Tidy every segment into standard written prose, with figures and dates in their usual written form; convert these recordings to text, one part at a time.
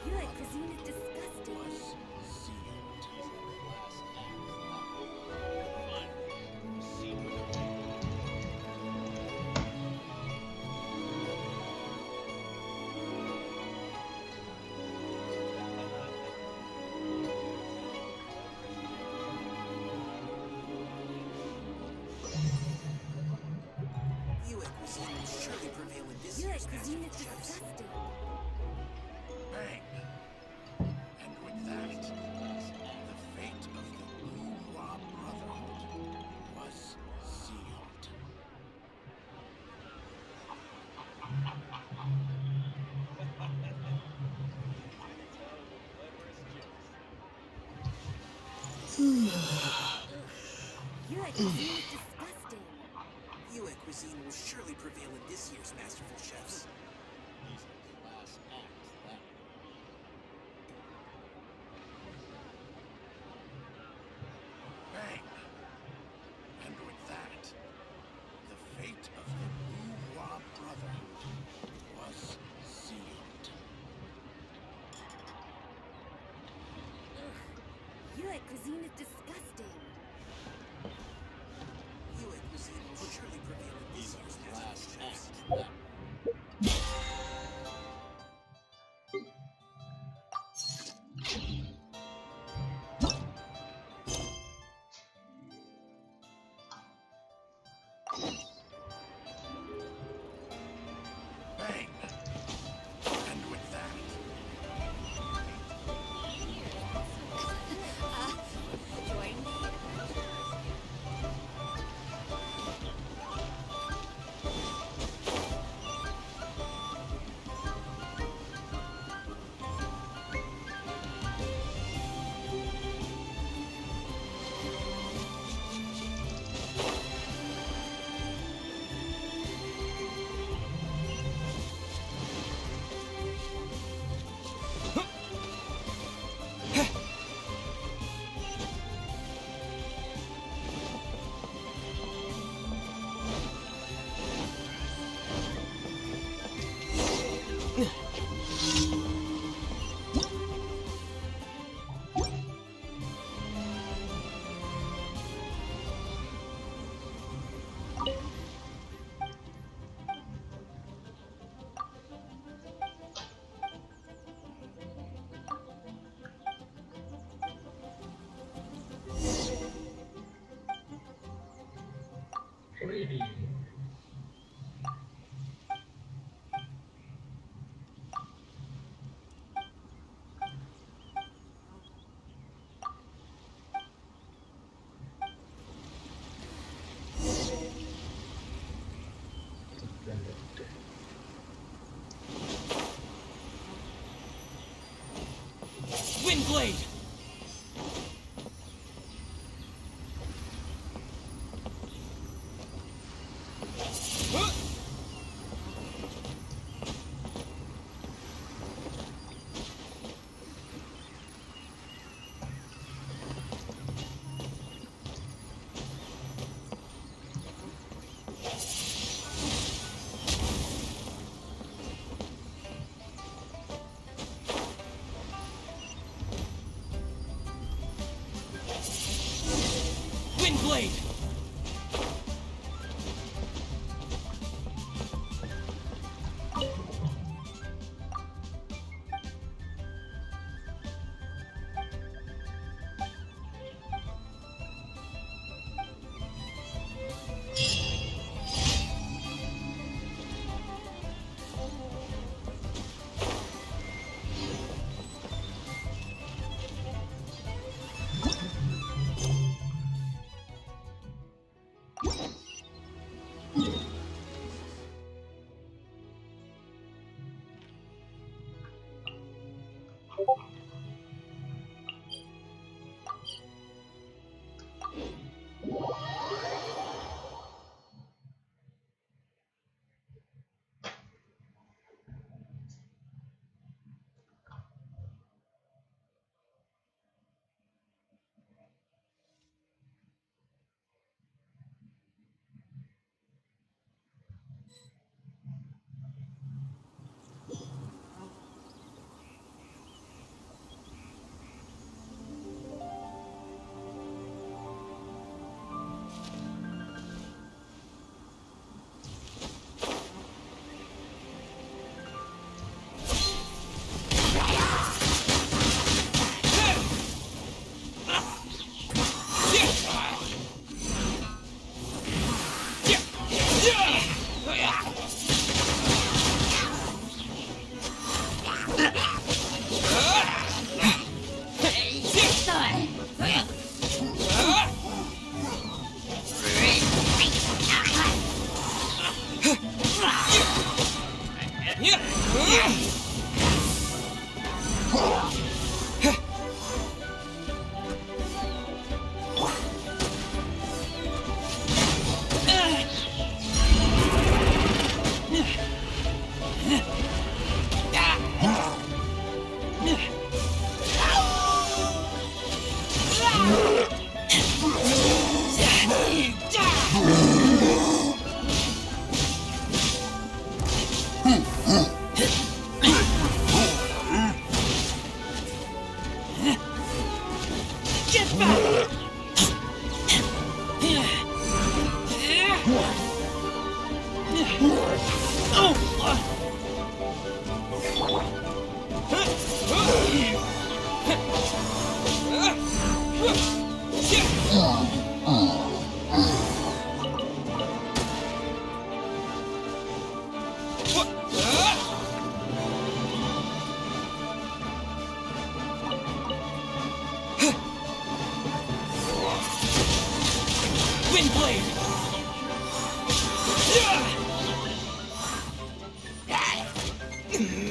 Your cuisine is disgusting. Your cuisine will surely prevail in this Your year's cuisine masterful is chefs. disgusting. Bang! And with that, the fate of the Bourgeois Brotherhood was sealed. Your cuisine is disgusting. Your cuisine will surely prevail in this year's masterful chefs. Bang! And with that, the fate of the Bourgeois Brotherhood was sealed. Your cuisine is disgusting. Your cuisine will surely prevail in this year's masterful chefs. Bang! And with that, Join me. Windblade! Windblade!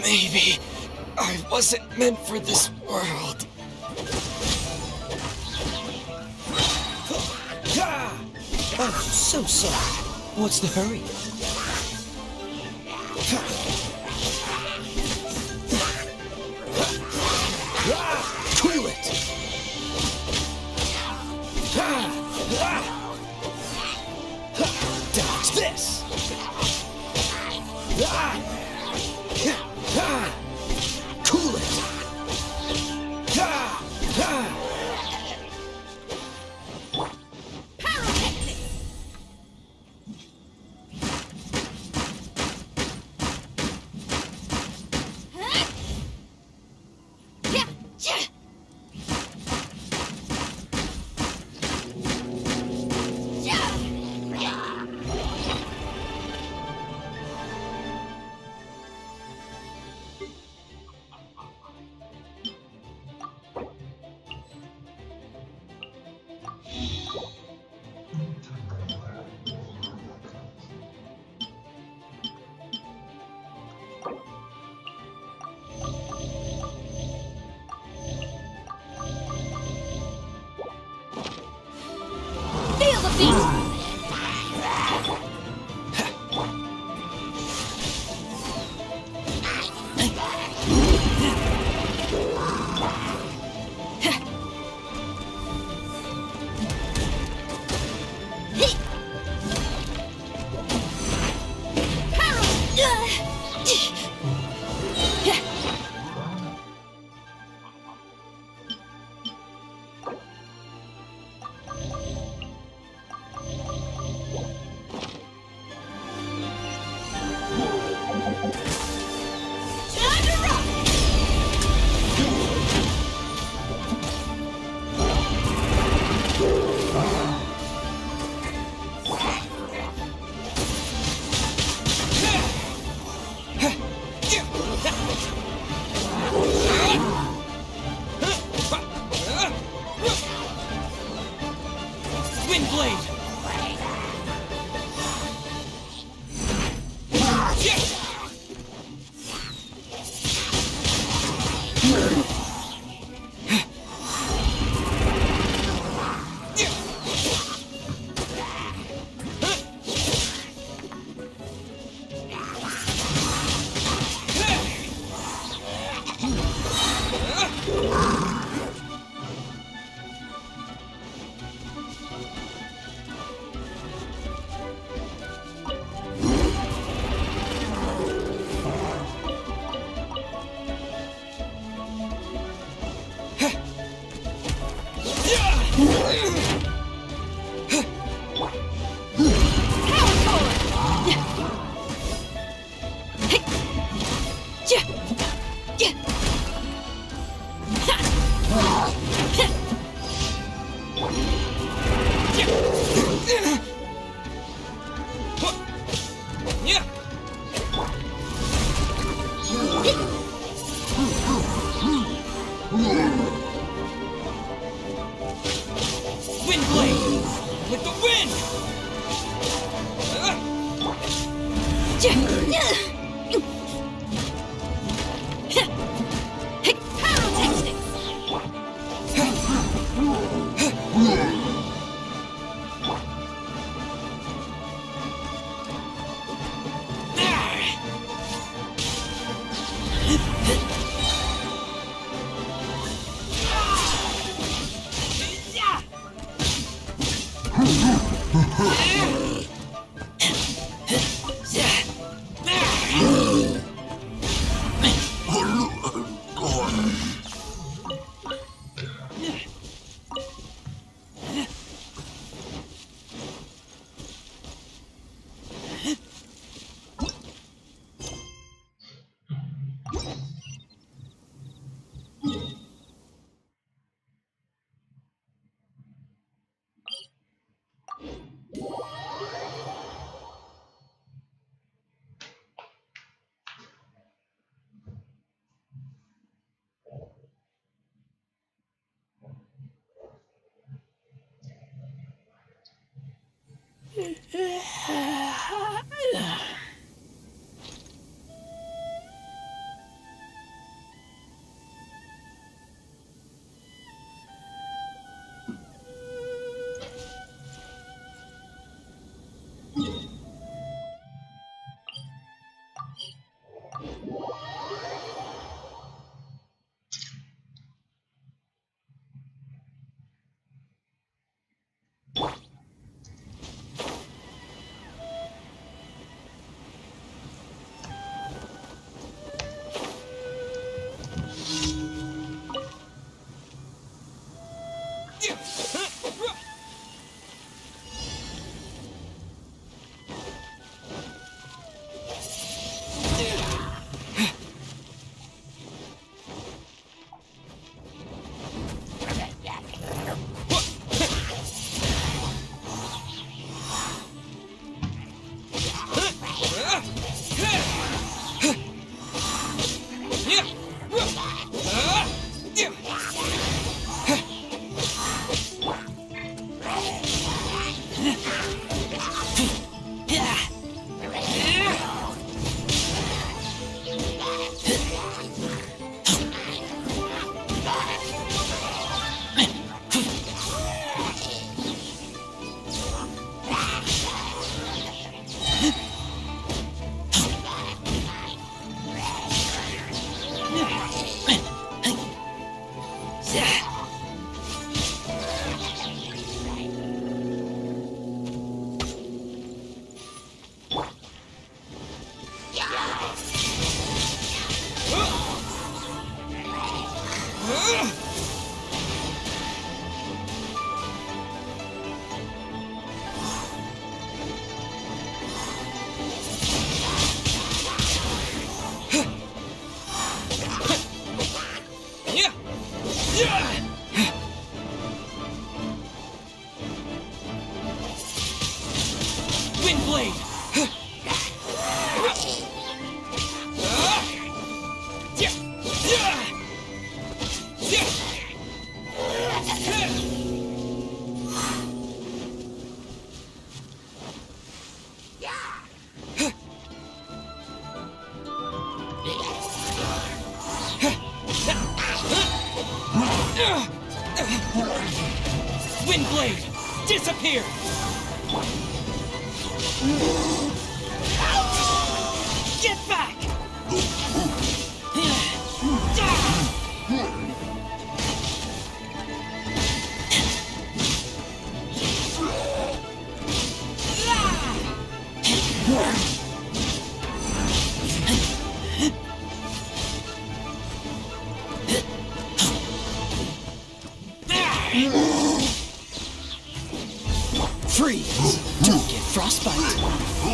Maybe I wasn't meant for this world. I'm so sorry. What's the hurry? Cool it! Dodge this! Cool it! Windblade, disappear! Get back! Freeze! Don't get frostbite!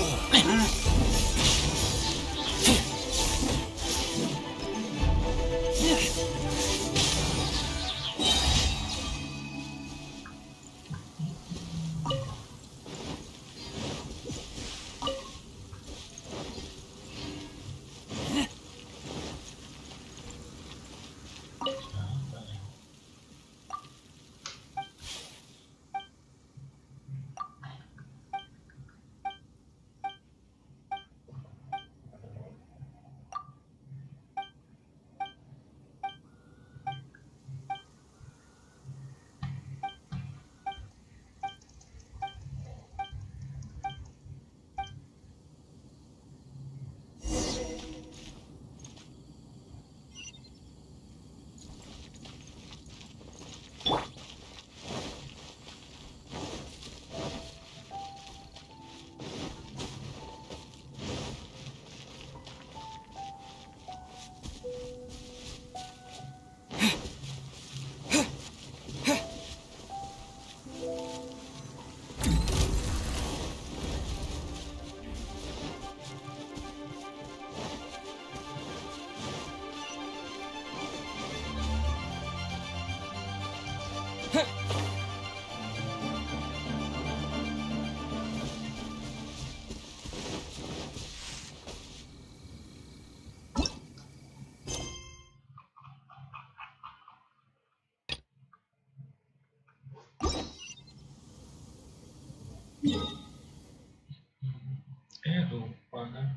Lupa kan.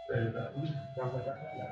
Dari tadi sampai kakak ya.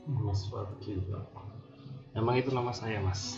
Mas Wijil. Emang itu nama saya, Mas?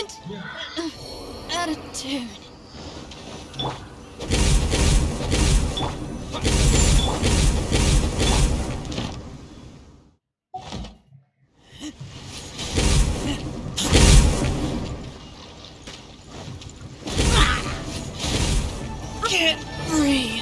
brilliant attitude. Can't breathe.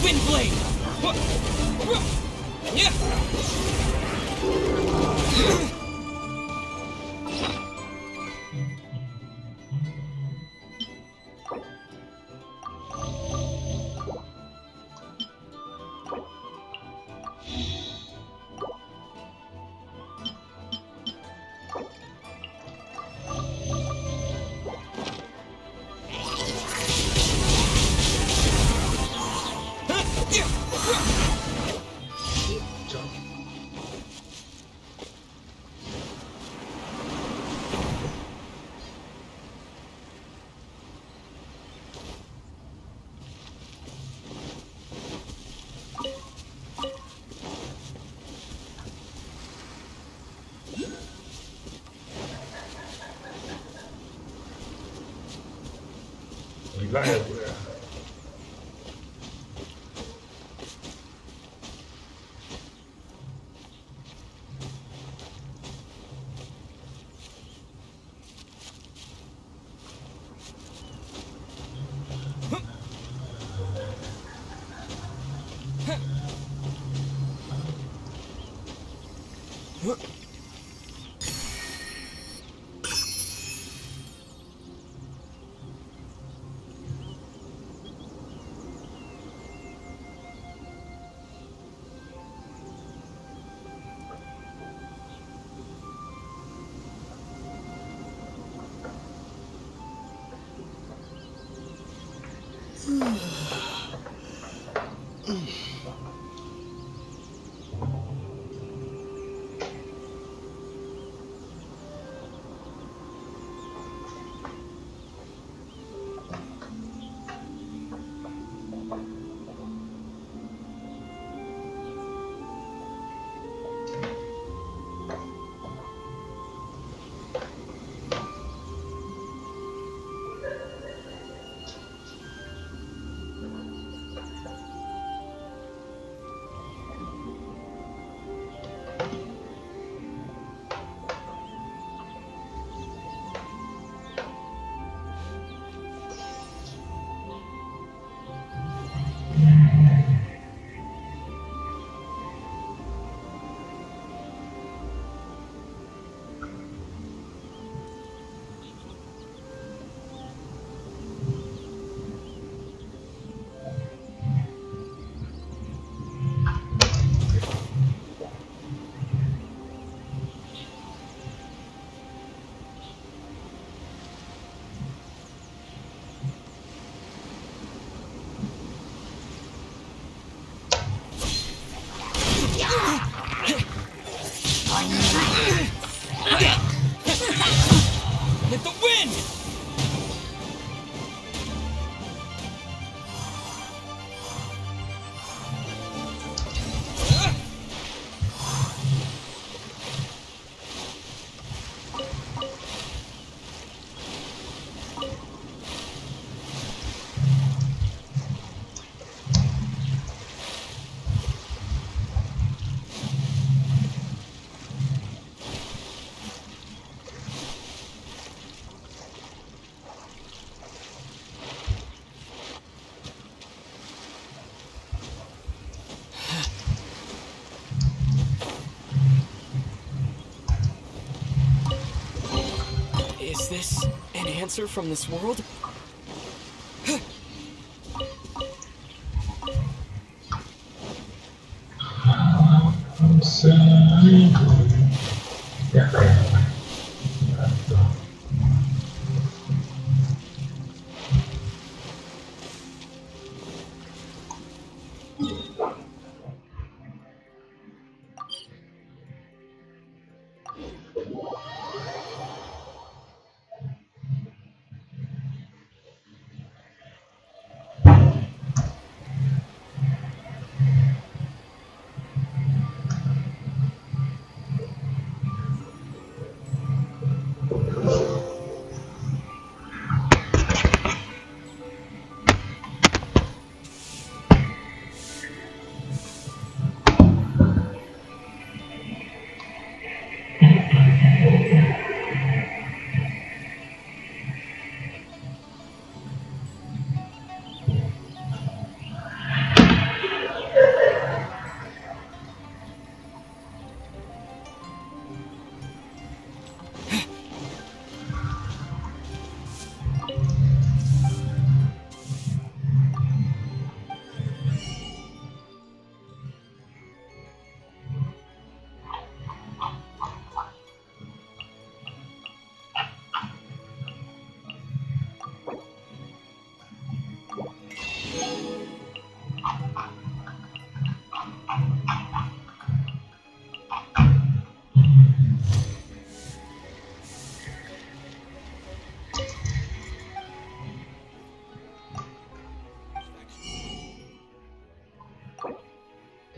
Wind blade. Gila ya gue ya. With the wind! Is this an answer from this world? Saya ya kayak gitu.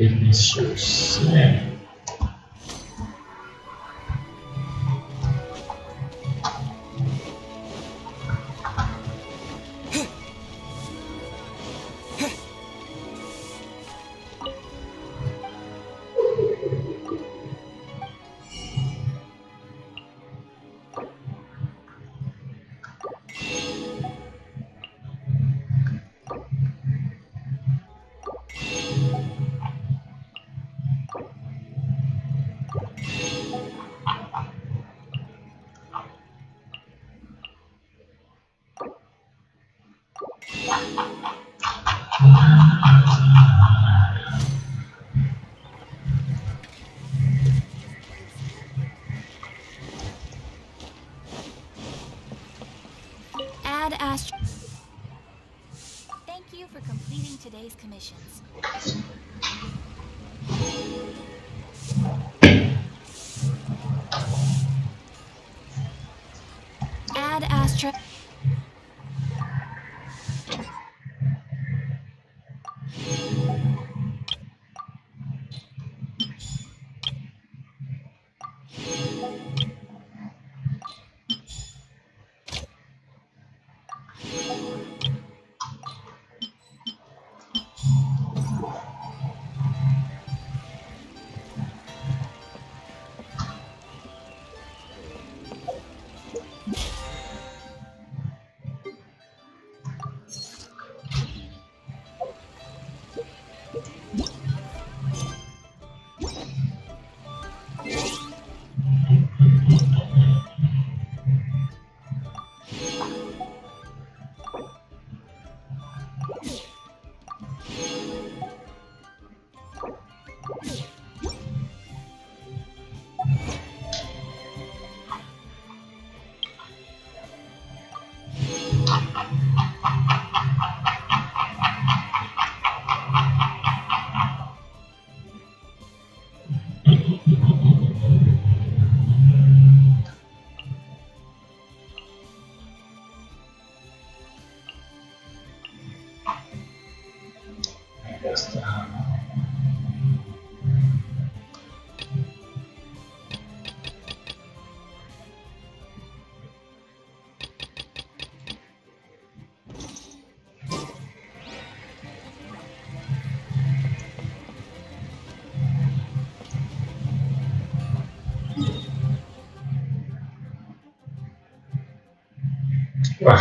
Delicious. Yeah. Add Astro. Thank you for completing today's commissions. Add Astro. Yes. Wah,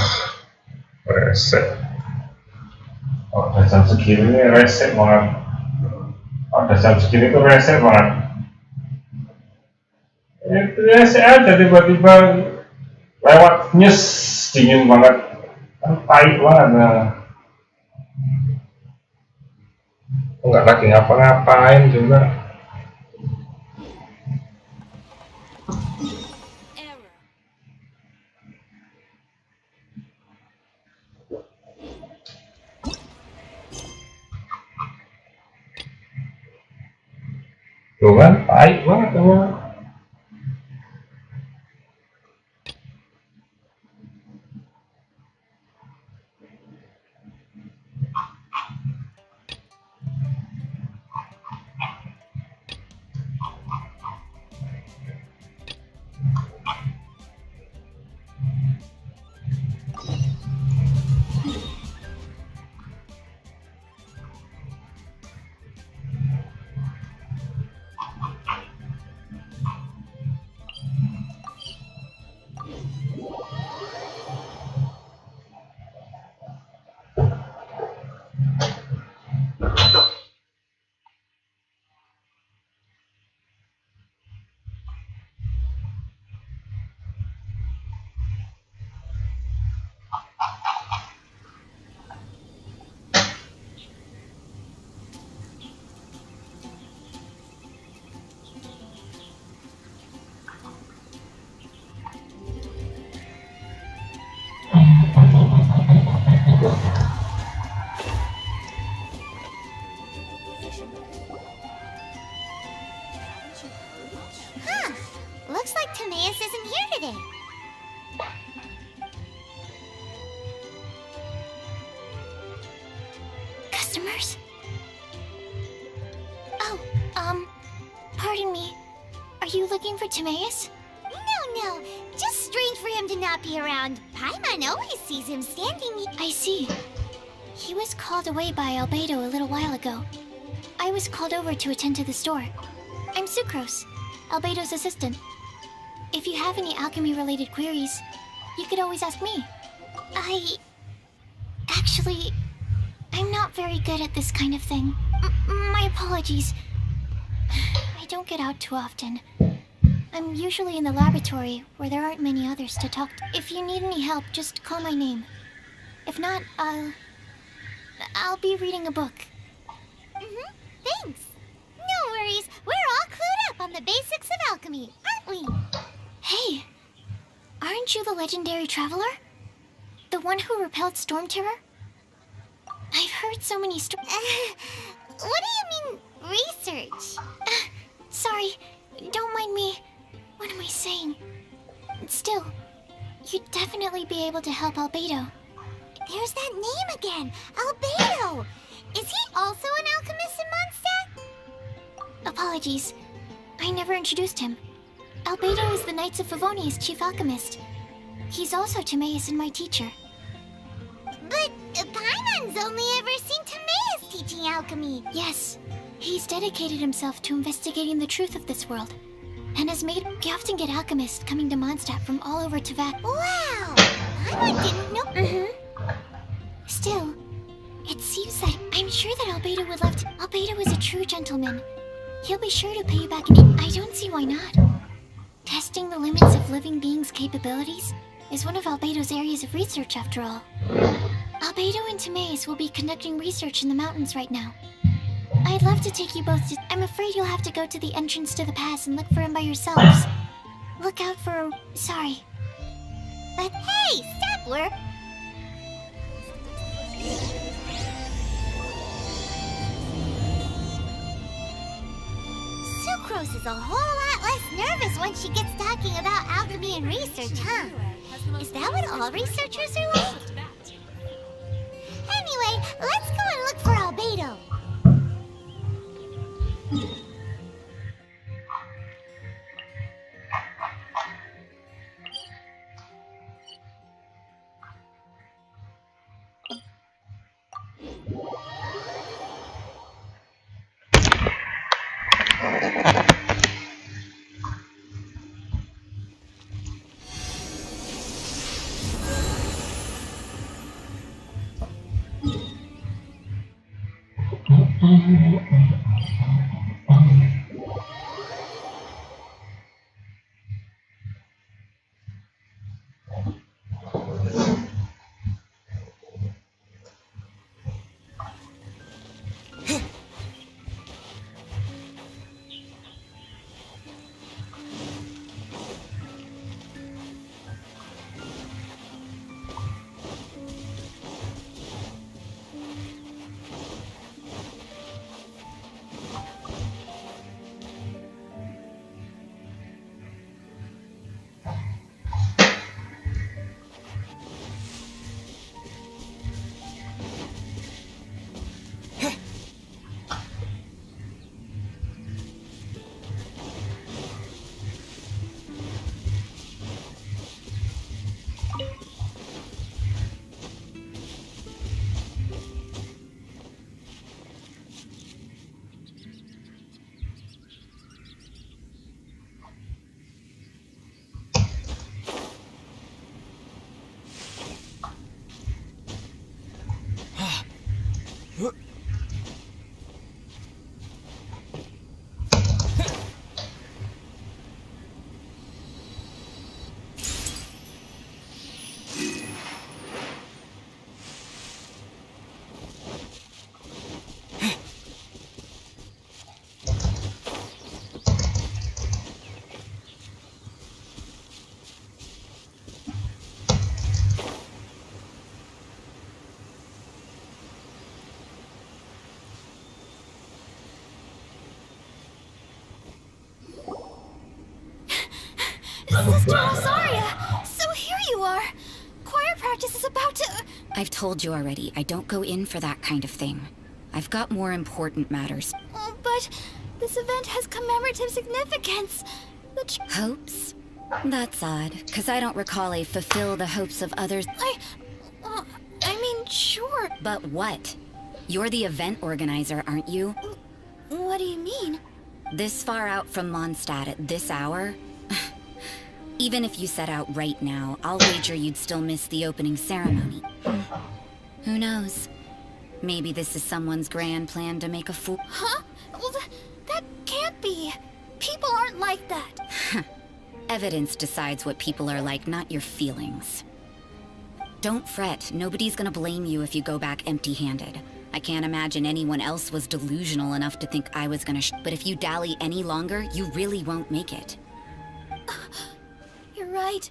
reset. Oh, udah jam segini nih reset banget. Oh, udah jam segini tuh reset banget. Itu reset aja tiba-tiba lewat nyes dingin banget. Kan pahit banget. Nah. Nggak lagi ngapa-ngapain juga. Error. Tuh kan, pahit banget emang. Huh. Looks like Timaeus isn't here today. Customers? Pardon me. Are you looking for Timaeus? No. Just strange for him to not be around. Paimon always sees him standing. I see. He was called away by Albedo a little while ago. I was called over to attend to the store. I'm Sucrose, Albedo's assistant. If you have any alchemy-related queries, you could always ask me. Actually, I'm not very good at this kind of thing. My apologies. I don't get out too often. I'm usually in the laboratory, where there aren't many others to talk to. If you need any help, just call my name. If not, I'll be reading a book. Thanks. No worries. We're all clued up on the basics of alchemy, aren't we? Hey, aren't you the legendary traveler? The one who repelled Storm Terror? I've heard so many what do you mean, research? Sorry, don't mind me. What am I saying? Still, you'd definitely be able to help Albedo. There's that name again, Albedo! Is he also an alchemist in Mondstadt? Apologies, I never introduced him. Albedo is the Knights of Favonia's chief alchemist. He's also Timaeus and my teacher. But Paimon's only ever seen Timaeus teaching alchemy. Yes, he's dedicated himself to investigating the truth of this world. And has made... We often get alchemists coming to Mondstadt from all over Teyvat. Wow! Paimon didn't know... Still, it seems that... I'm sure that Albedo would love to... Albedo is a true gentleman. He'll be sure to pay you back in... I don't see why not. Testing the limits of living beings' capabilities is one of Albedo's areas of research, after all. Albedo and Timaeus will be conducting research in the mountains right now. I'd love to take you both to... I'm afraid you'll have to go to the entrance to the pass and look for him by yourselves. Look out for... Sorry. But hey, Stapler! Sucrose is a whole lot less nervous when she gets talking about alchemy and research, huh? Is that what all researchers are like? Anyway, let's go and look for Albedo. Sister Rosaria! So here you are! Choir practice is about to... I've told you already, I don't go in for that kind of thing. I've got more important matters. But This event has commemorative significance. Hopes? That's odd, because I don't recall a fulfill the hopes of others. I mean, sure. But what? You're the event organizer, aren't you? What do you mean? This far out from Mondstadt at this hour? Even if you set out right now, I'll wager you'd still miss the opening ceremony. Who knows? Maybe this is someone's grand plan to make a fool. Huh? Well, that can't be. People aren't like that. Evidence decides what people are like, not your feelings. Don't fret. Nobody's gonna blame you if you go back empty-handed. I can't imagine anyone else was delusional enough to think I was gonna but if you dally any longer, you really won't make it. You're right.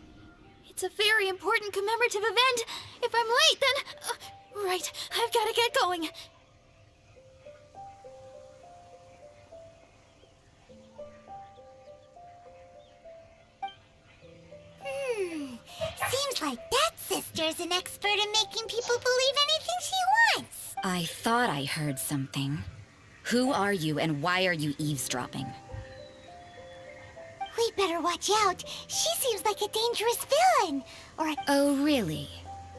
It's a very important commemorative event. If I'm late, then... right, I've gotta get going. Seems like that sister's an expert in making people believe anything she wants. I thought I heard something. Who are you and why are you eavesdropping? We better watch out. She seems like a dangerous villain. Or a... Oh, really?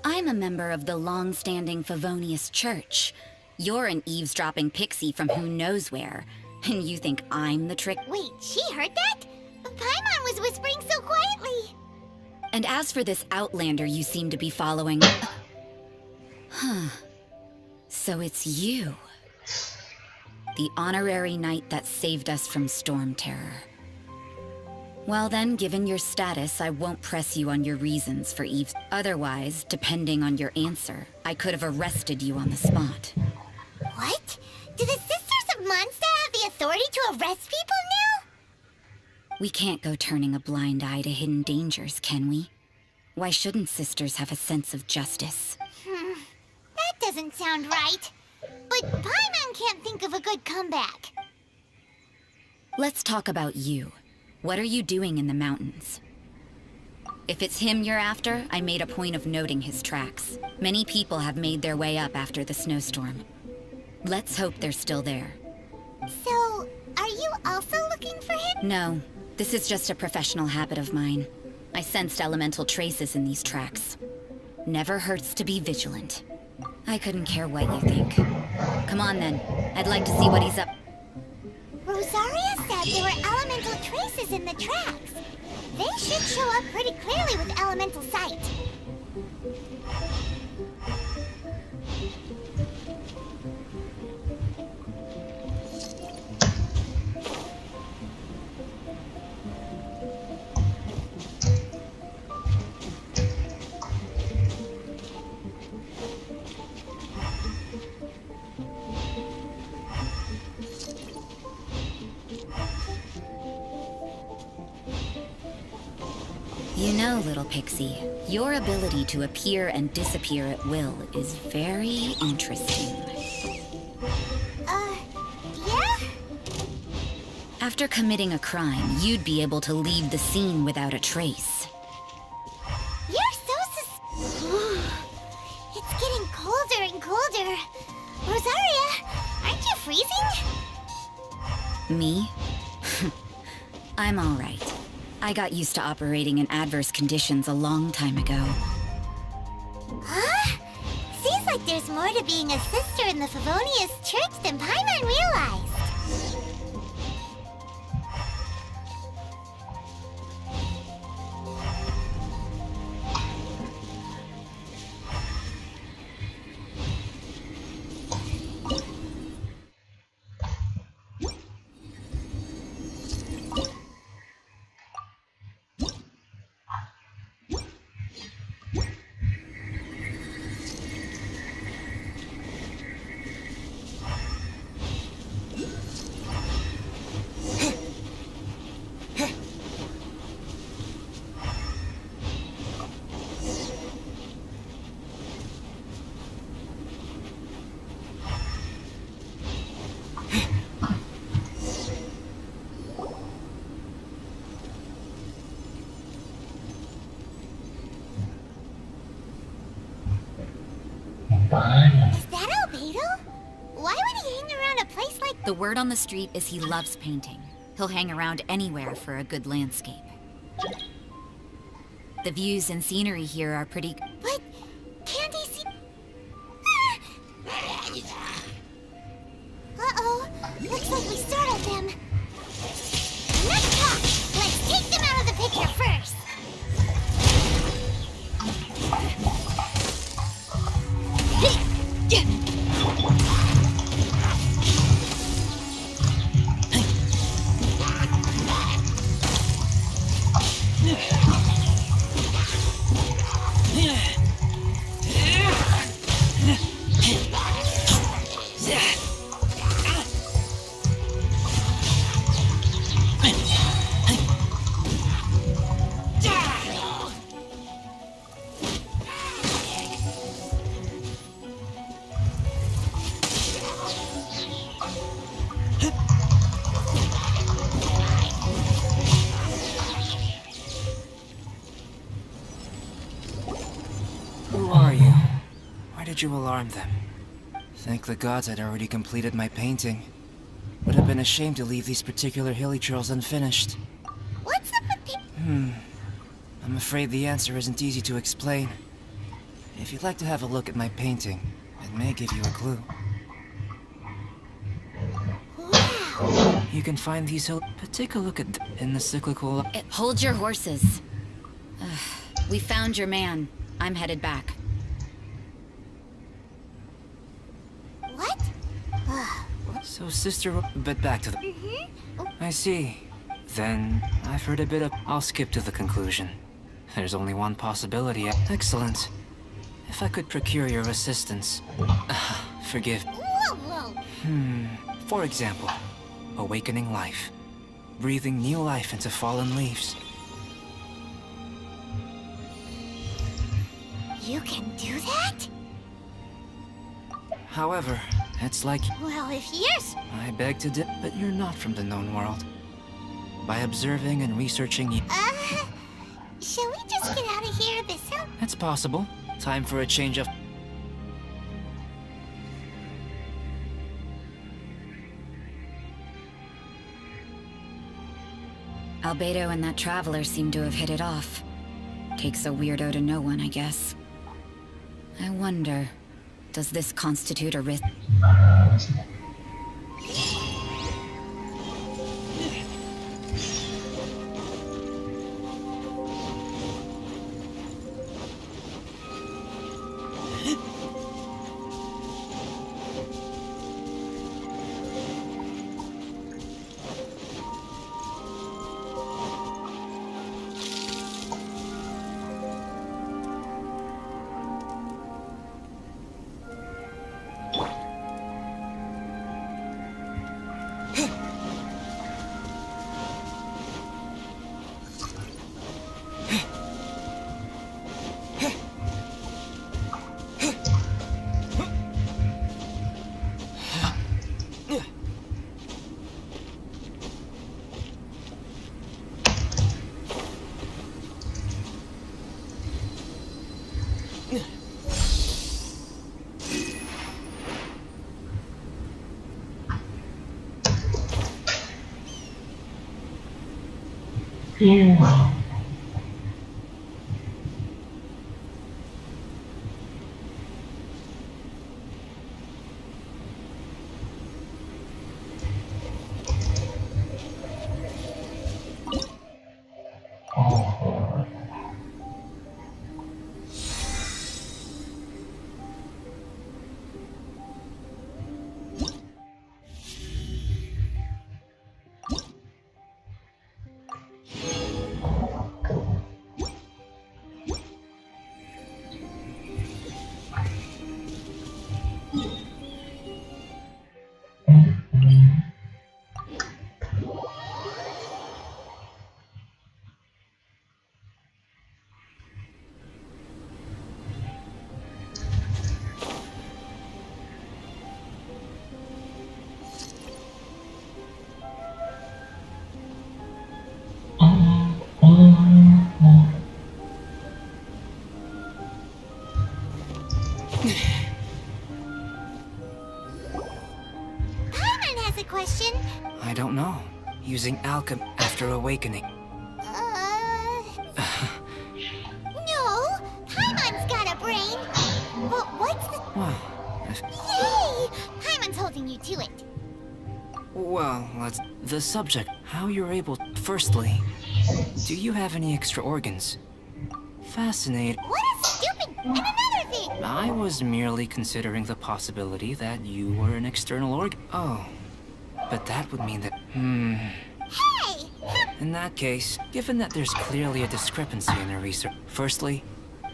I'm a member of the long-standing Favonius Church. You're an eavesdropping pixie from who knows where. And you think I'm the trick? Wait, she heard that? Paimon was whispering so quietly. And as for this outlander you seem to be following... Huh. So it's you. The honorary knight that saved us from storm terror. Well then, given your status, I won't press you on your reasons for Eve. Otherwise, depending on your answer, I could have arrested you on the spot. What? Do the Sisters of Mondstadt have the authority to arrest people now? We can't go turning a blind eye to hidden dangers, can we? Why shouldn't sisters have a sense of justice? That doesn't sound right. But Paimon can't think of a good comeback. Let's talk about you. What are you doing in the mountains? If it's him you're after, I made a point of noting his tracks. Many people have made their way up after the snowstorm. Let's hope they're still there. So, are you also looking for him? No, this is just a professional habit of mine. I sensed elemental traces in these tracks. Never hurts to be vigilant. I couldn't care what you think. Come on then, I'd like to see what he's up. Rosaria said there were elemental traces in the tracks. They should show up pretty clearly with elemental sight. You know, little pixie, your ability to appear and disappear at will is very interesting. Yeah? After committing a crime, you'd be able to leave the scene without a trace. You're so It's getting colder and colder. Rosaria, aren't you freezing? Me? I'm all right. I got used to operating in adverse conditions a long time ago. Huh? Seems like there's more to being a sister in the Favonius Church than Paimon realized. Bye. Is that Albedo? Wow, Why would he hang around a place like... The word on the street is he loves painting. He'll hang around anywhere for a good landscape. The views and scenery here are pretty... But can't he see... Uh-oh. Looks like we startled them. Enough talk! Let's take them out of the picture first! Who are you? Why did you alarm them? Thank the gods I'd already completed my painting. Would have been a shame to leave these particular hilly trails unfinished. What's up with people? I'm afraid the answer isn't easy to explain. If you'd like to have a look at my painting, it may give you a clue. Wow! You can find these hills, but take a look at in the cyclical... Hold your horses. We found your man. I'm headed back. What? So sister, but back to the... I see. Then, I've heard a bit of... I'll skip to the conclusion. There's only one possibility. Excellent. If I could procure your assistance... forgive... Whoa, whoa! For example, awakening life. Breathing new life into fallen leaves. You can do that? However, it's like... Well, if yes... I beg to but you're not from the known world. By observing and researching you... Shall we just get out of here? This sounds... It's possible. Time for a change of... Albedo and that traveler seem to have hit it off. Takes a weirdo to know one, I guess. I wonder, does this constitute a risk? don't know. Using alchemy after awakening. No! Paimon's got a brain! But what's the... Well, Yay! Paimon's holding you to it. let's... The subject. How you're able... Firstly, do you have any extra organs? Fascinating. What a stupid... And another thing! I was merely considering the possibility that you were an external organ. Oh. But that would mean that... Hey! In that case, given that there's clearly a discrepancy in our research, firstly,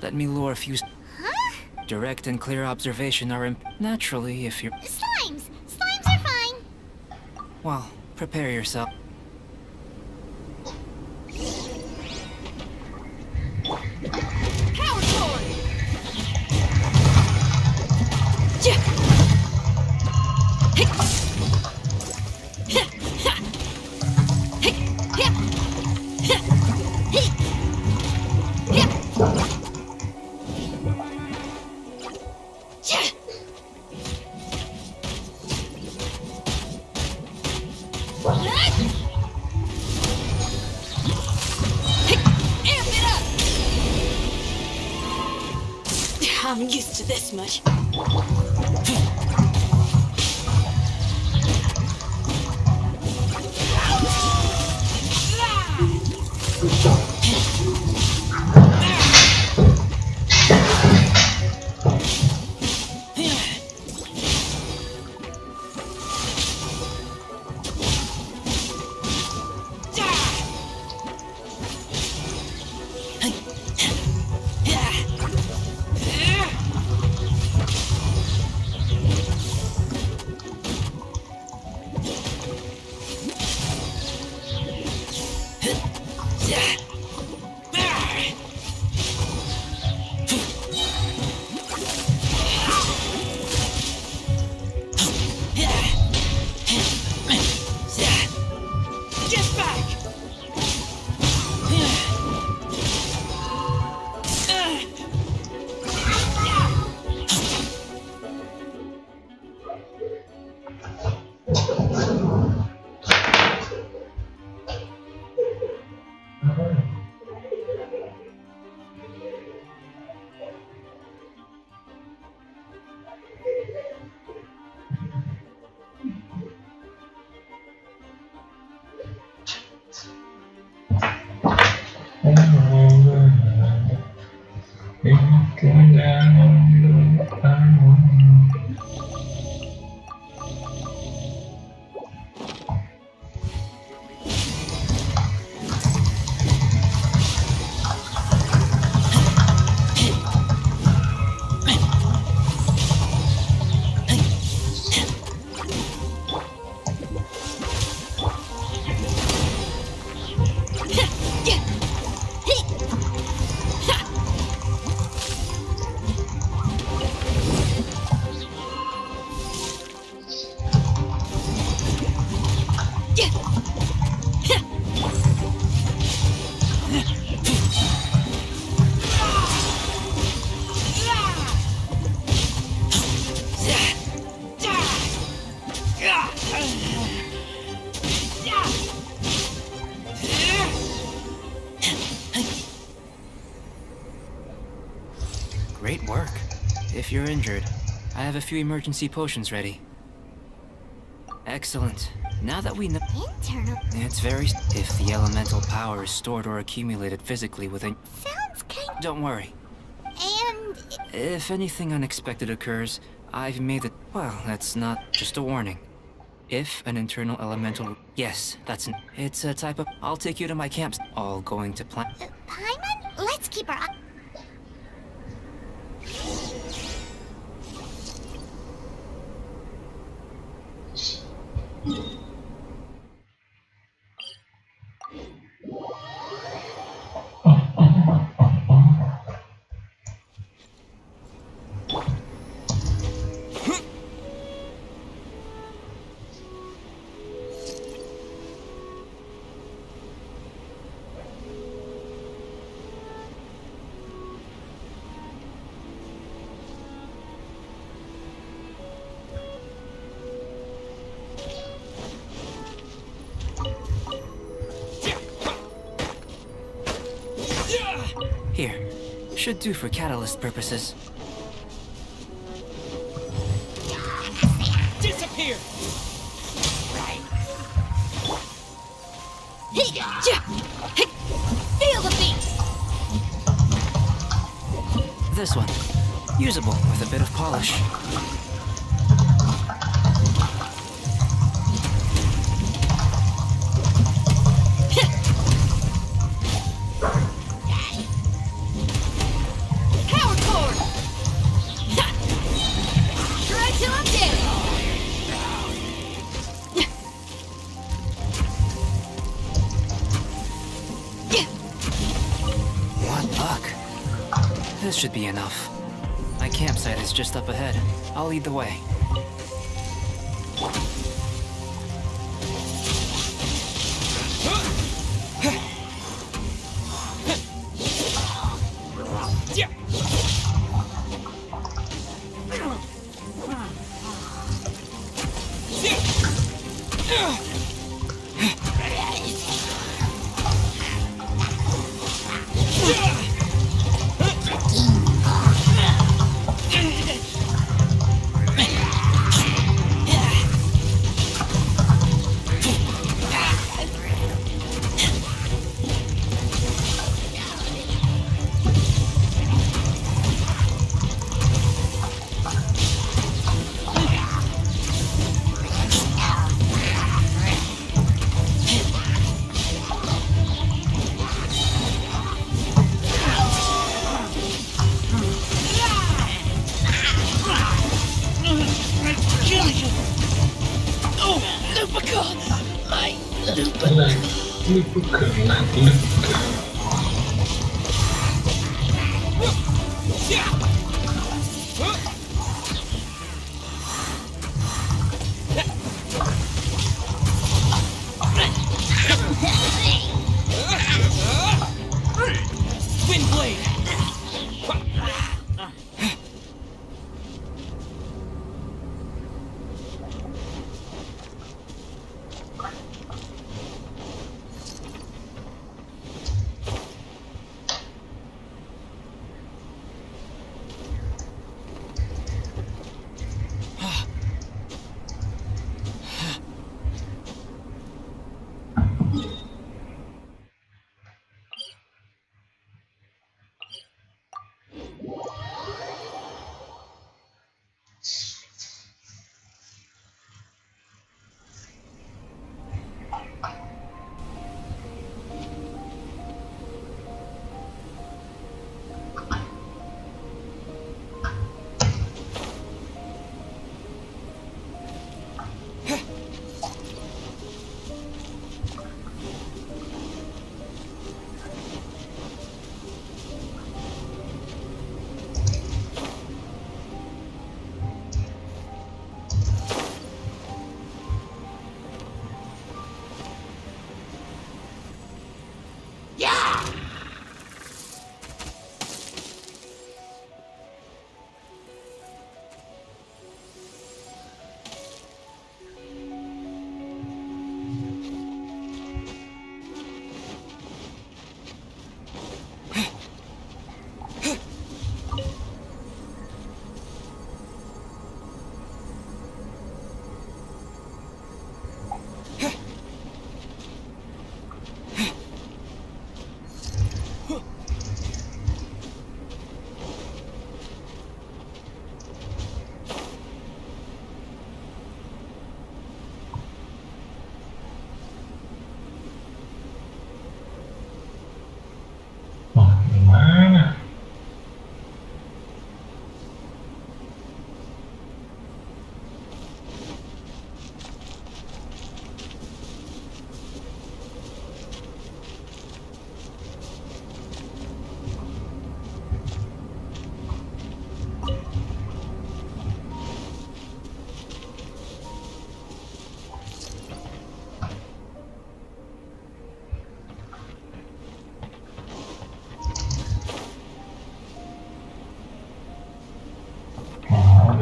let me lure a few... Huh? Direct and clear observation are naturally if you're... Slimes! Slimes are fine! Well, prepare yourself. Power forward! I'm used to this much. Great work. If you're injured, I have a few emergency potions ready. Excellent. Now that we know... Internal... It's very... If the elemental power is stored or accumulated physically within... Sounds kind... Don't worry. And... If anything unexpected occurs, I've made it... Well, that's not just a warning. If an internal elemental... Yes, that's an... It's a type of... I'll take you to my camps. All going to plan... Paimon? Let's keep our eye... Should do for catalyst purposes. Disappear! Feel the beat! This one. Usable with a bit of polish. Power cord! Try till I'm dead! What luck. This should be enough. My campsite is just up ahead. I'll lead the way. Wind blade!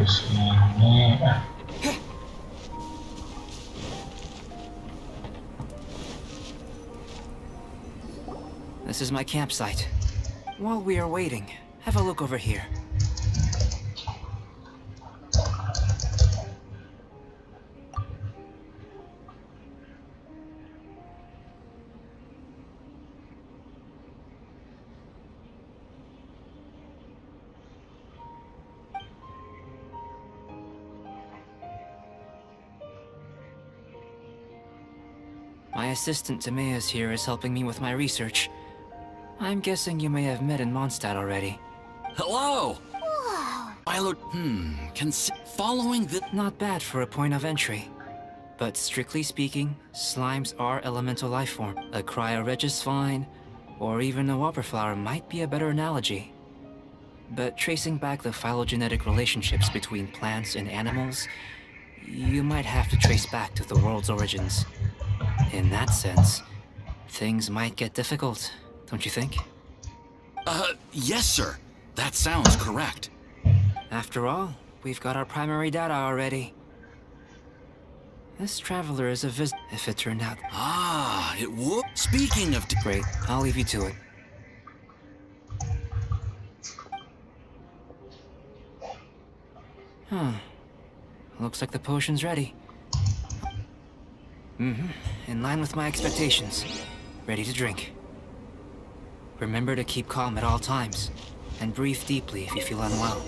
di sini. This is my campsite. While we are waiting, Have a look over here. My assistant Timaeus here is helping me with my research. I'm guessing you may have met in Mondstadt already. Hello! Whoa. Philo... Following the... Not bad for a point of entry. But strictly speaking, slimes are elemental life form. A cryoregis is fine, or even a whopper flower might be a better analogy. But tracing back the phylogenetic relationships between plants and animals, you might have to trace back to the world's origins. In that sense, things might get difficult, don't you think? Yes, sir. That sounds correct. After all, we've got our primary data already. This traveler is a visit if it turned out. Ah, it would. Speaking of... Great, I'll leave you to it. Looks like the potion's ready. In line with my expectations. Ready to drink. Remember to keep calm at all times, and breathe deeply if you feel unwell.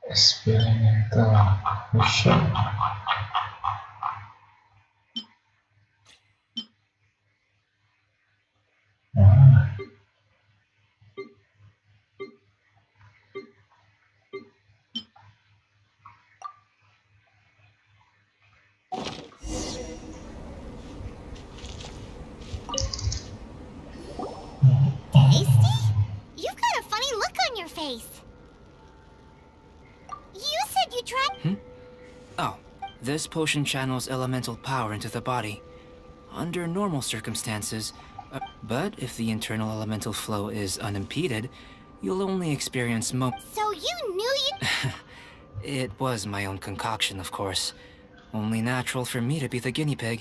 Experimental mission. Tasty? You've got a funny look on your face. You said you tried... Oh, this potion channels elemental power into the body. Under normal circumstances, but if the internal elemental flow is unimpeded, you'll only experience So you knew you... It was my own concoction, of course. Only natural for me to be the guinea pig.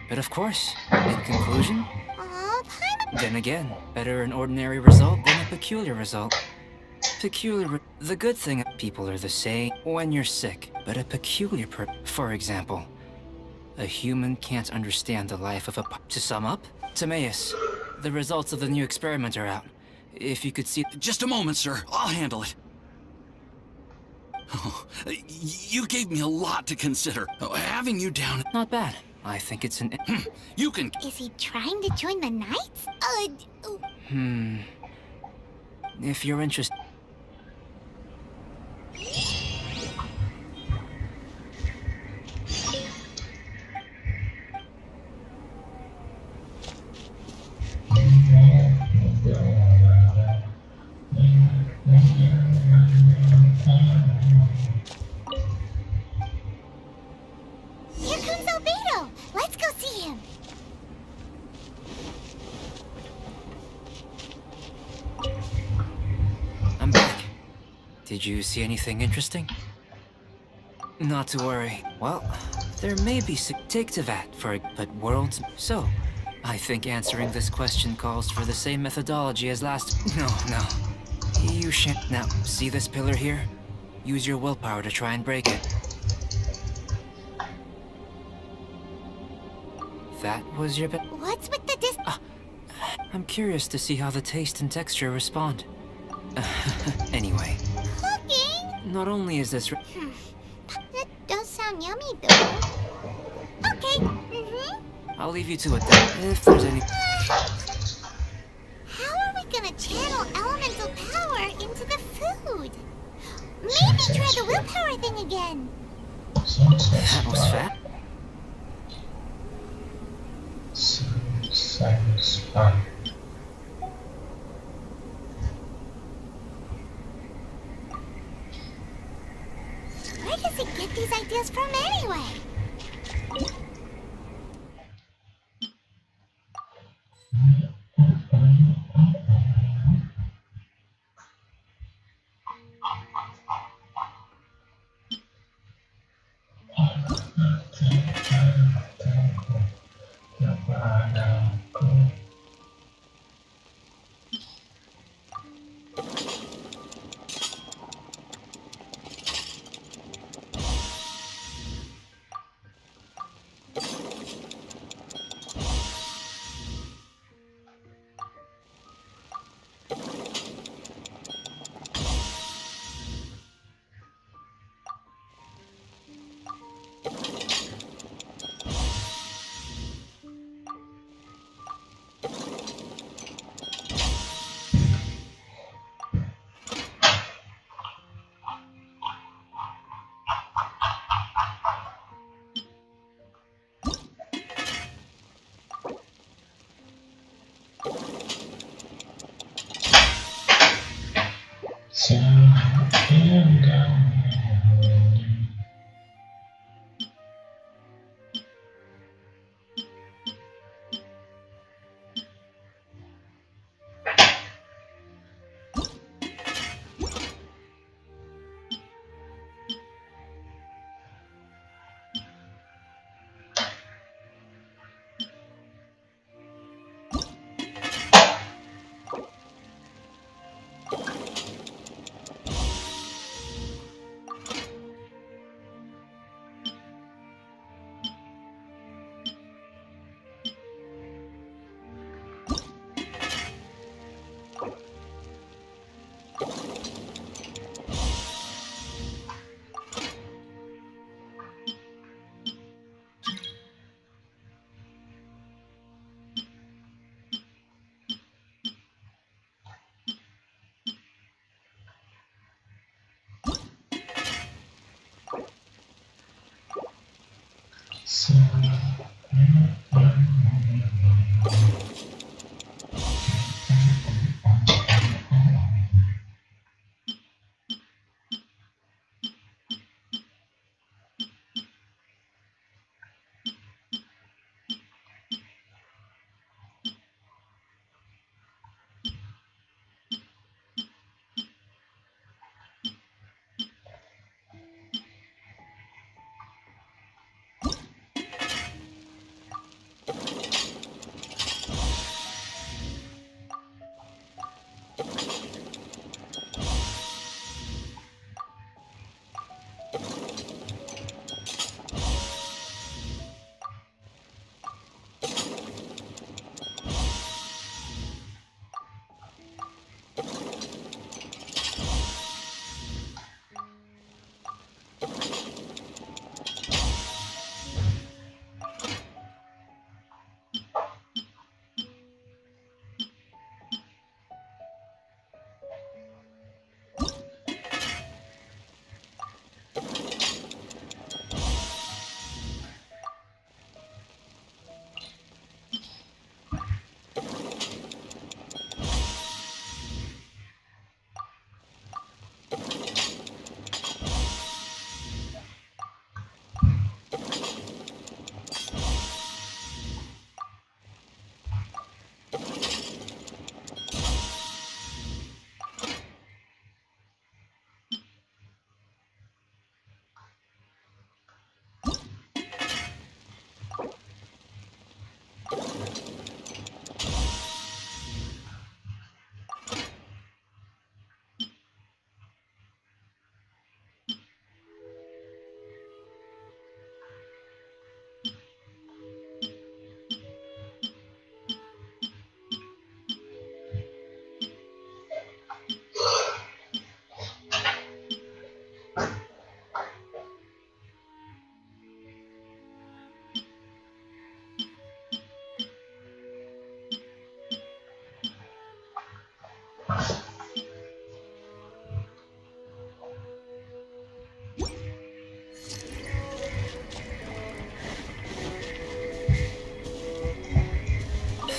But of course, in conclusion, then again, better an ordinary result than a peculiar result. The good thing, people are the same when you're sick, but a peculiar for example, a human can't understand the life of a To sum up, Timaeus, the results of the new experiment are out. If you could see... Just a moment, sir. I'll handle it. Oh, you gave me a lot to consider. Having you down... Not bad. I think it's an... You can... Is he trying to join the Knights? If you're interested... Here comes Albedo! Let's go see him! I'm back. Did you see anything interesting? Not to worry. Well, there may be take to that for but worlds. So, I think answering this question calls for the same methodology as last. No. You shan't. Now, see this pillar here? Use your willpower to try and break it. That was your What's with the I'm curious to see how the taste and texture respond. Anyway. Cooking? Not only is this... That does sound yummy, though. Okay, I'll leave you to it then, if there's any... How are we gonna channel elemental power into the food? Maybe try the willpower thing again. That was fat. does he get these ideas from anyway?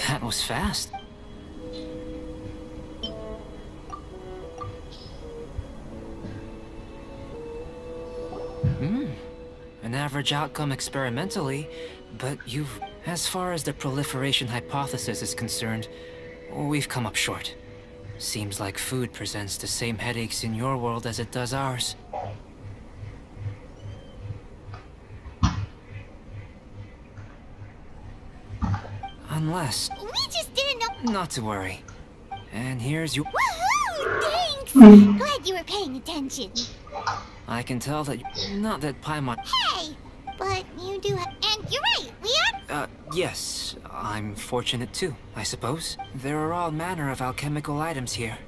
That was fast. An average outcome experimentally, but you've... As far as the proliferation hypothesis is concerned, we've come up short. Seems like food presents the same headaches in your world as it does ours. Unless... We just didn't know. Not to worry. And here's your... Woohoo! Thanks! Glad you were paying attention. I can tell that... Not that Paimon... Hey! But you do have... And you're right, we are... Yes. I'm fortunate too, I suppose. There are all manner of alchemical items here.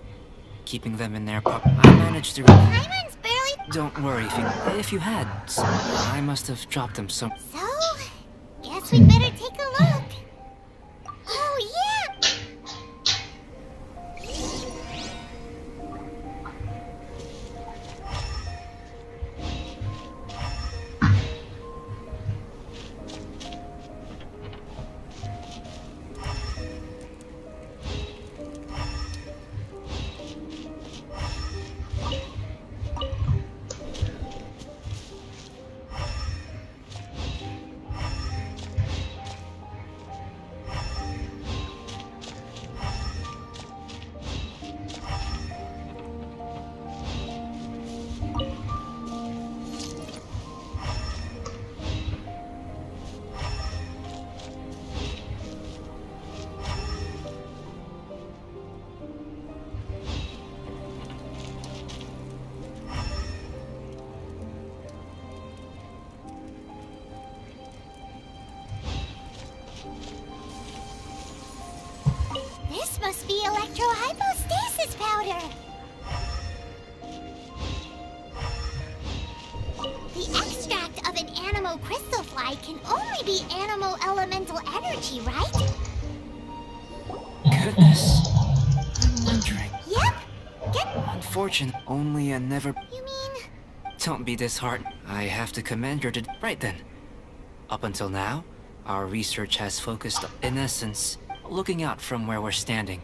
Keeping them in their I managed to... Paimon's barely... Don't worry if you had. I must have dropped them some... So... Guess we'd better take a look. Oh, yeah! This must be electrohypostasis powder. The extract of an animo crystal fly can only be animo elemental energy, right? Goodness. I'm wondering. Yep. Unfortunate. Only a never... You mean... Don't be disheartened. I have to commend your... Right then. Up until now, our research has focused, in essence, looking out from where we're standing.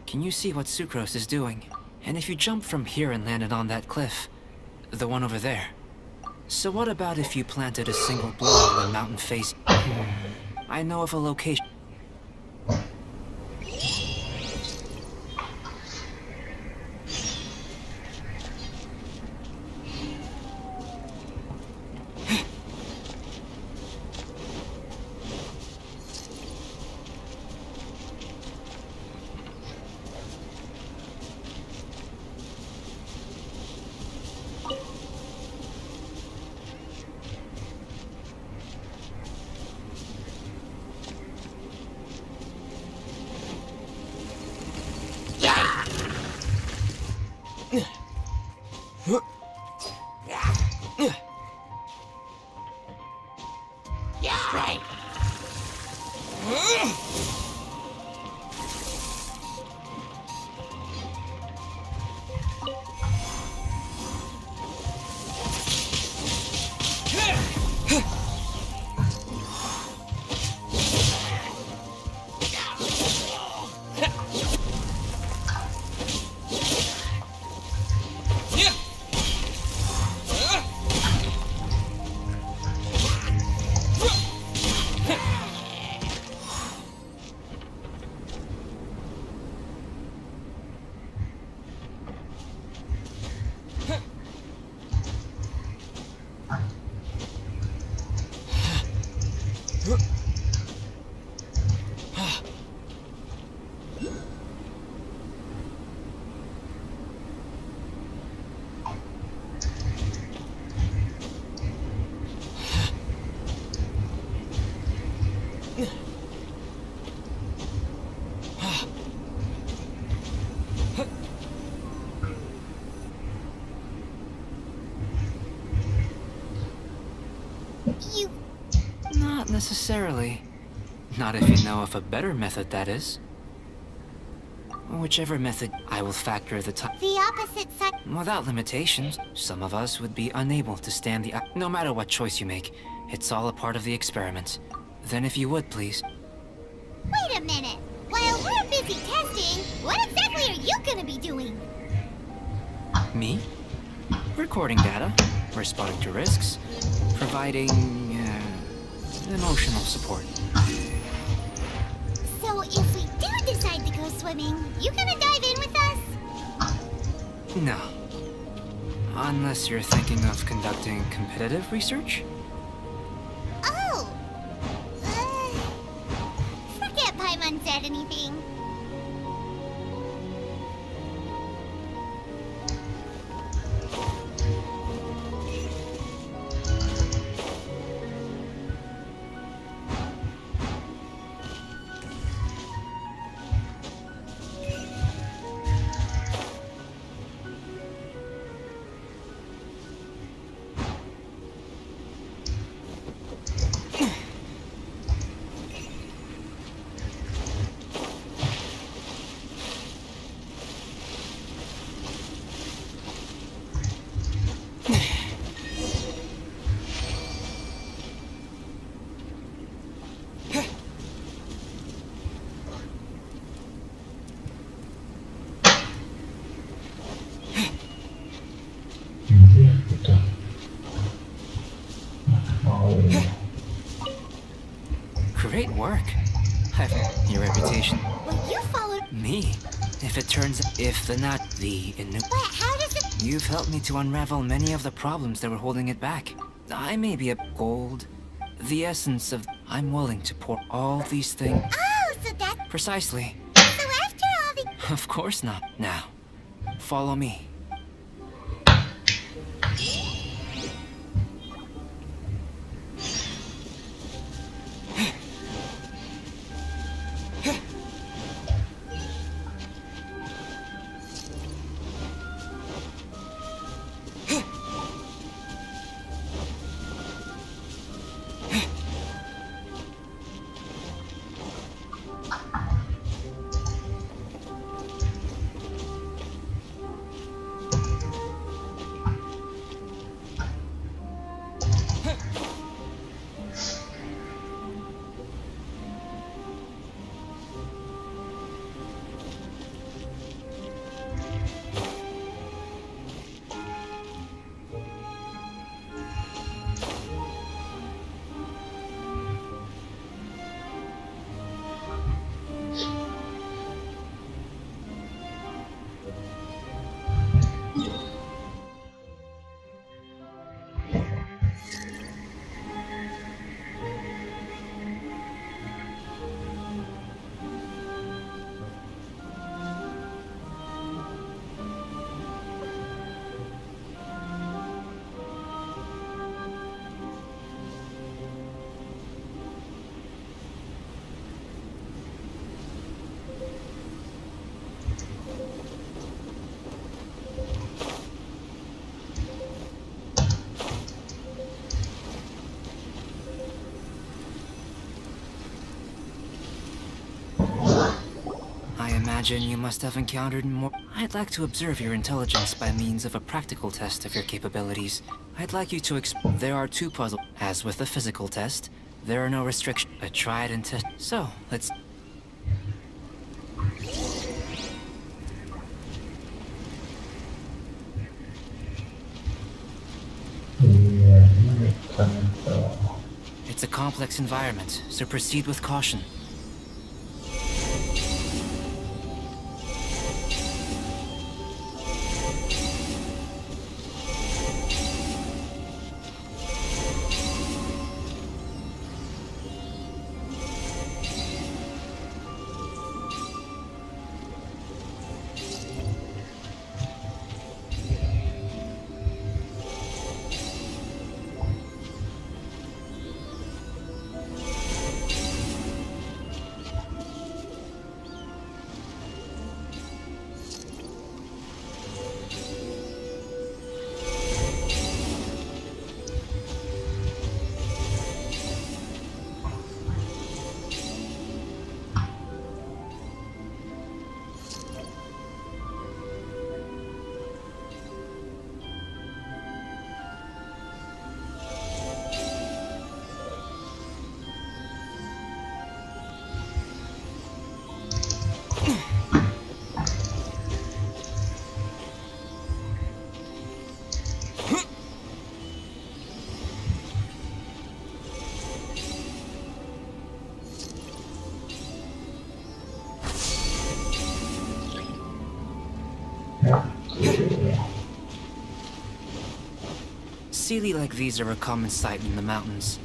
Can you see what Sucrose is doing? And if you jump from here and landed on that cliff, the one over there. So what about if you planted a single blow on the mountain face? I know of a location. Not necessarily. Not if you know of a better method, that is. Whichever method, I will factor the time. The opposite side. Without limitations, some of us would be unable to stand the... No matter what choice you make, it's all a part of the experiment. Then if you would, please. Wait a minute. While we're busy testing, what exactly are you gonna be doing? Me? Recording data. responding to risks, providing emotional support. So if we do decide to go swimming, you gonna dive in with us? No. Unless you're thinking of conducting competitive research? Oh! Forget Paimon said anything. Gitu. Oh iya. Great work. I've your reputation. Well, you followed. Me? If the not the Inu. But how does it? You've helped me to unravel many of the problems that were holding it back. I may be a gold. The essence of I'm willing to pour all these things. Oh, so that. Precisely. So after all the. Of course not. Now, follow me. I imagine you must have encountered more. I'd like to observe your intelligence by means of a practical test of your capabilities. I'd like you to There are two puzzles. As with the physical test, there are no restrictions. A tried and test. So, let's... It's a complex environment, so proceed with caution. Sealy like these are a common sight in the mountains.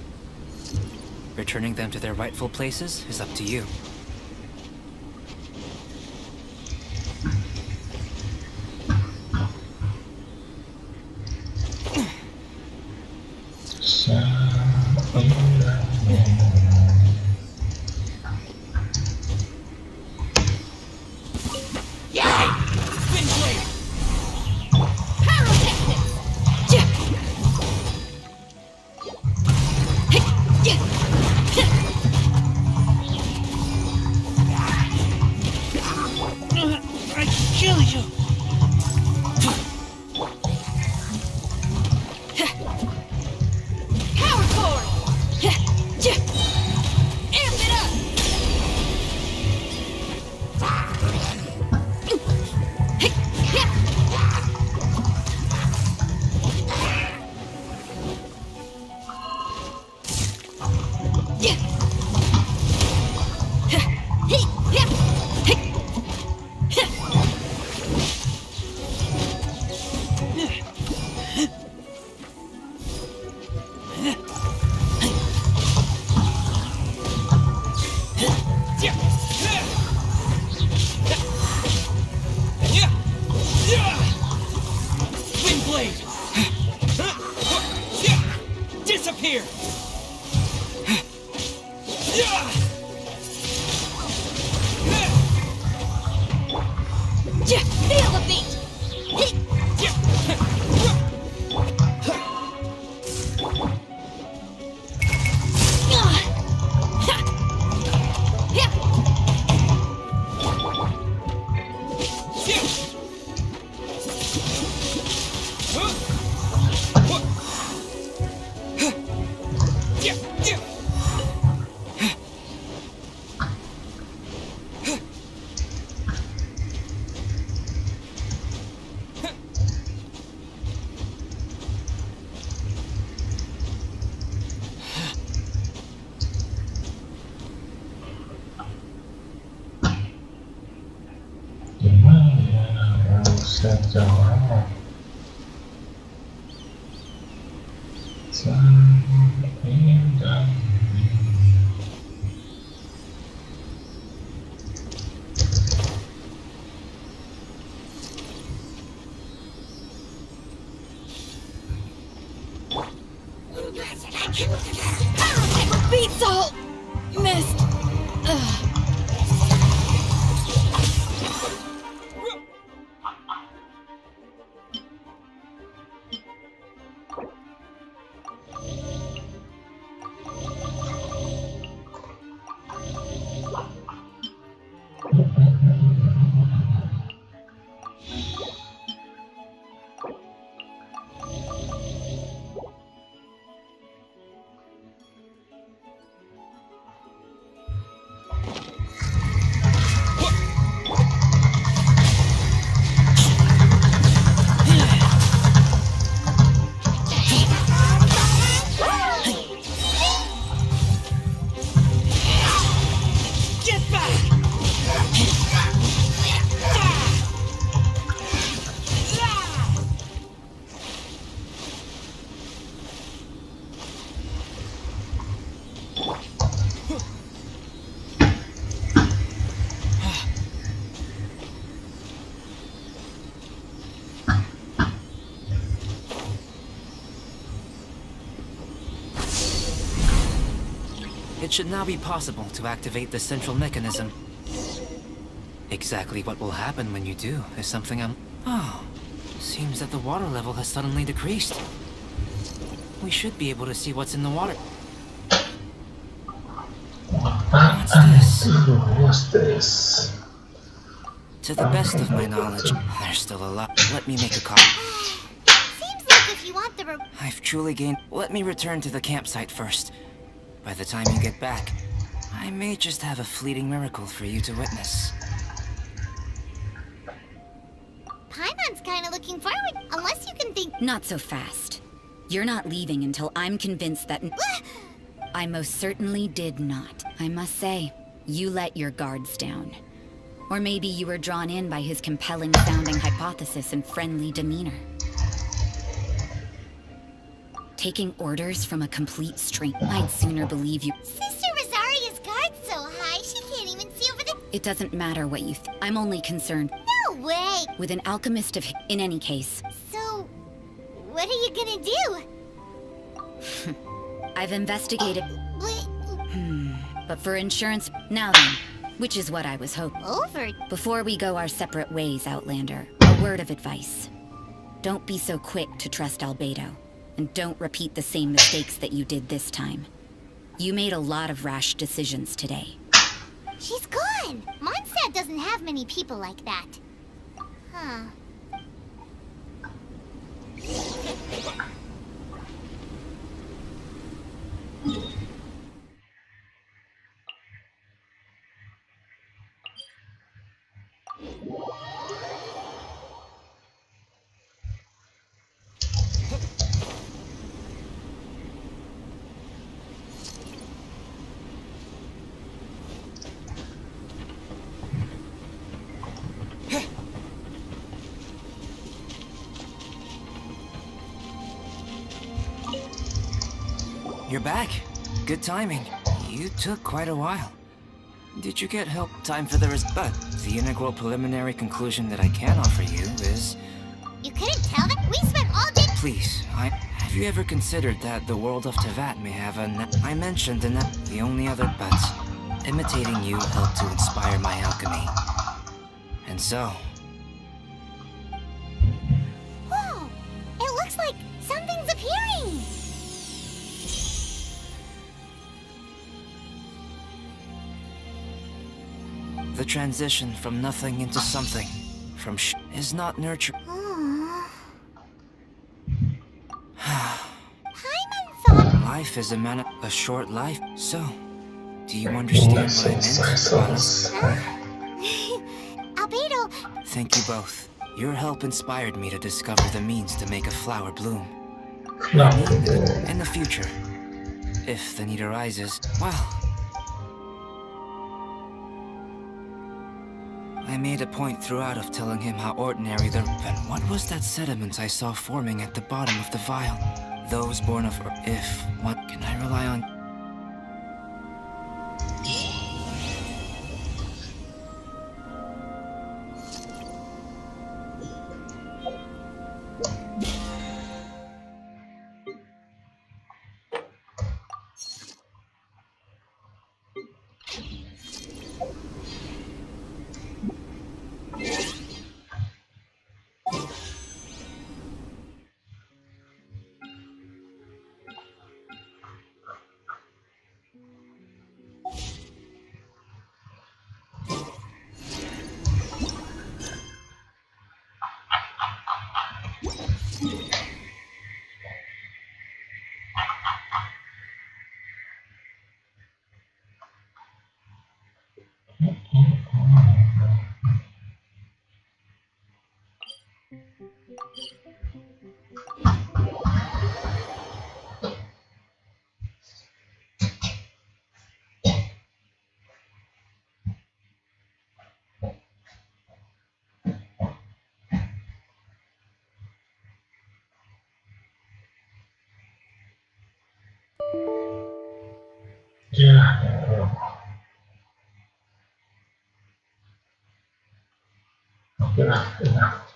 Returning them to their rightful places is up to you. Disappear! Feel the beat! Beats all missed. It should now be possible to activate the central mechanism. Exactly what will happen when you do is something I'm... Oh, seems that the water level has suddenly decreased. We should be able to see what's in the water. What's this? What's this? To the best of my knowledge, there's still a lot. Let me make a call. Seems like if you want the I've truly gained... Let me return to the campsite first. By the time you get back, I may just have a fleeting miracle for you to witness. Paimon's kinda looking forward, unless you can think... Not so fast. You're not leaving until I'm convinced that... I most certainly did not. I must say, you let your guards down. Or maybe you were drawn in by his compelling-sounding hypothesis and friendly demeanor. taking orders from a complete stranger. I'd sooner believe you. Sister Rosaria's guard's so high, she can't even see over the... It doesn't matter what you I'm only concerned No way! with an alchemist of... In any case, So, what are you gonna do? I've investigated... But... But for insurance... Now then, which is what I was hoping. Over? Before we go our separate ways, Outlander, a word of advice. Don't be so quick to trust Albedo, and don't repeat the same mistakes that you did this time. You made a lot of rash decisions today. She's gone! Mondstadt doesn't have many people like that. Huh. You're back. Good timing. You took quite a while. Did you get help? Time for the but the integral preliminary conclusion that I can offer you is... You couldn't tell them? We spent all day... Please, have you ever considered that the world of Tevat may have I mentioned the only other but imitating you helped to inspire my alchemy. And so... Whoa! It looks like something's appearing! The transition from nothing into something, from is not nurture. Paimon thought... Life is a short life. So, do you understand what I meant, Anna? Albedo... Thank you both. Your help inspired me to discover the means to make a flower bloom. No. In the future, if the need arises, well... I made a point throughout of telling him how ordinary the... Then what was that sediment I saw forming at the bottom of the vial? Those born of... If... What can I rely on? Yeah. Enough.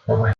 Bye-bye.